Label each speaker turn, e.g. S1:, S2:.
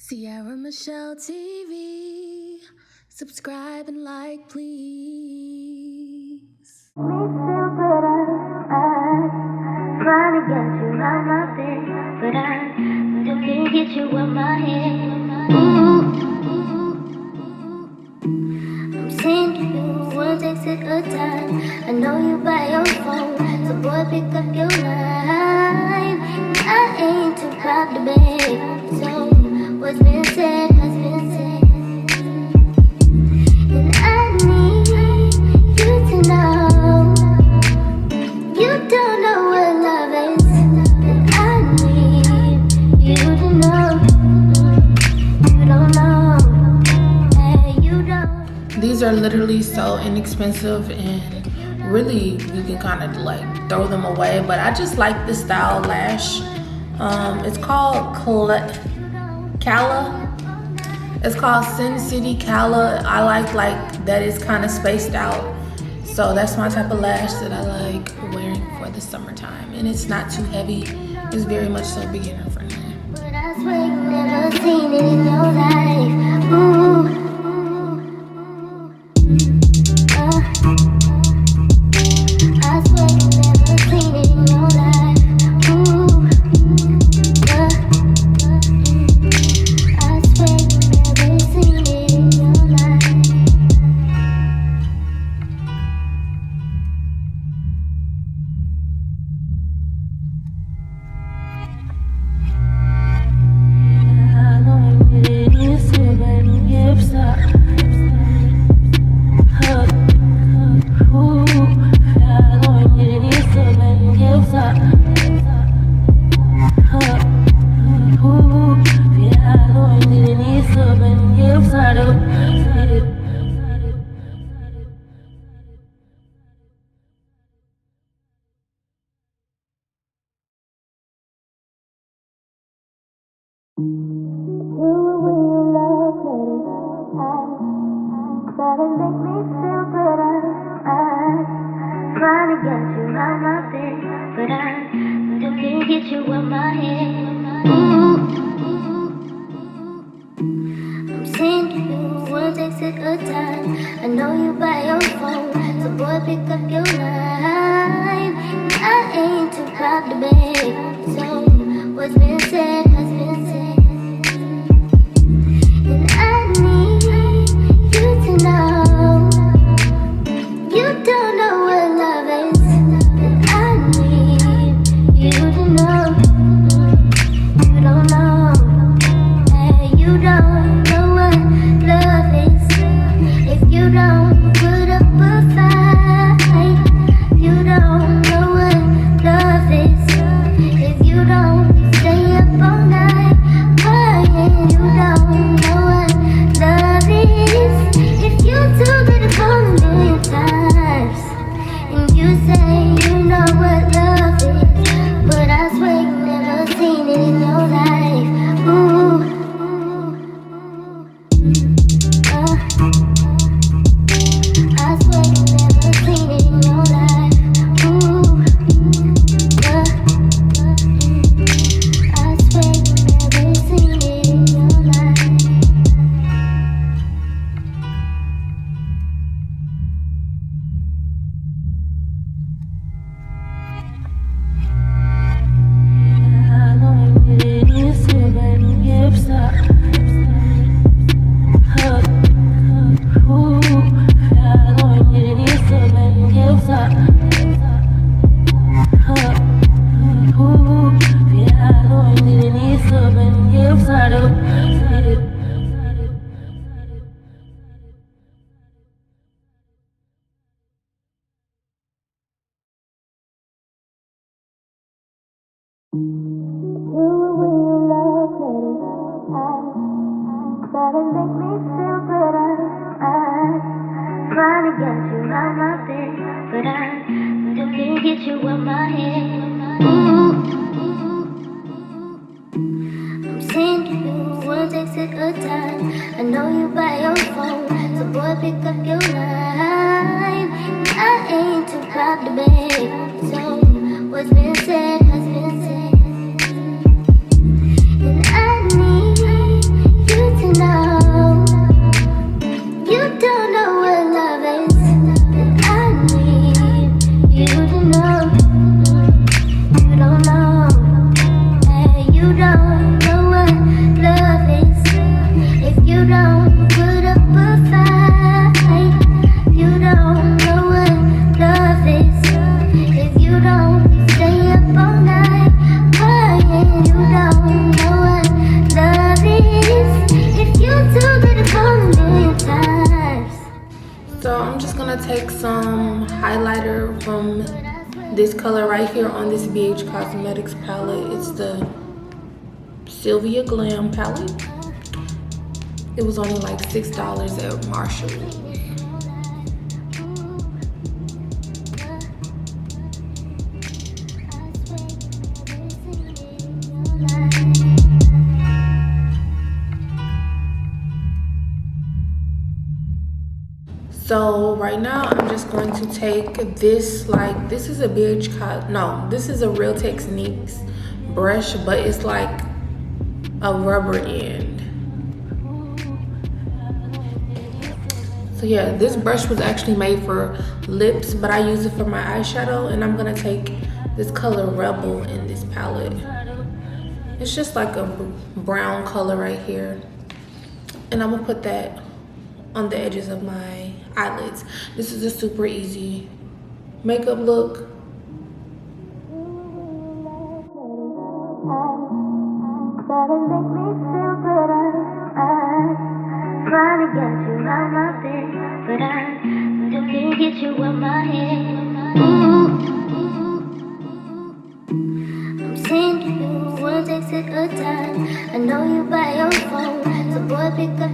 S1: Sierra Michelle TV. Subscribe and like, please.
S2: Me feel better. I'm trying to get you out my bed, but I still can't get you in my head. Ooh. I'm saying to you, one takes it a time. I know you by your phone, so boy pick up your line. I ain't too proud to beg, so what's been said has been said. And I need you to know you don't know what love is. And I need you to know you don't know. Hey, you don't.
S3: These are literally so inexpensive and really you can kind of like throw them away, but I just like this style lash. It's called Calla. It's called Sin City Calla. I like that it's kind of spaced out. So that's my type of lash that I like wearing for the summertime. And it's not too heavy. It's very much so beginner friendly.
S2: But I swear you never seen it in your life. Ooh. I swear you never seen it in your life. Ooh. I swear you never seen it in your life. Do it when you love it. Gotta make me feel better. I'm trying to get you out my bed, but I still can't get you in my head. Ooh. I'm saying to you, one takes it a time. I know you by your phone, so boy pick up your line. I ain't too proud to beg, so what's been said has been said. And I need you to know you don't know what love is. And I need you to know you don't know. Hey, you don't know what love is. If you don't put up a fight, you don't know what love is. If you don't stay up all night crying, you don't know what love is. If you took it upon a million times and you say you know what love is, but I swear you never seen it in your life. Ooh. I swear you never seen it in your life. Ooh. I swear you never seen it in your life. Do it when you love it. Gotta make me feel better. I'm trying to get you out my bed, but I still can't get you in my head. Ooh. I'm saying to you, one takes it a time. I know you by your phone, so boy pick up your line. I ain't too proud to beg, so what's been said has been said. And I need
S3: take some highlighter from this color right here on this BH Cosmetics palette. It's the Sylvia Glam palette. It was only like $6 at Marshall's. So right now I'm just going to take this, like, this is a this is a Real Techniques brush, but it's like a rubber end. So yeah, this brush was actually made for lips, but I use it for my eyeshadow, and I'm gonna take this color Rebel in this palette. It's just like a brown color right here, and I'm gonna put that on the edges of my eyelids. This is a super easy makeup look.
S2: Trying to get you out my bed, but I still can't get you in my head. Ooh, I'm seeing you one text at a time. I know you by your phone, so boy pick up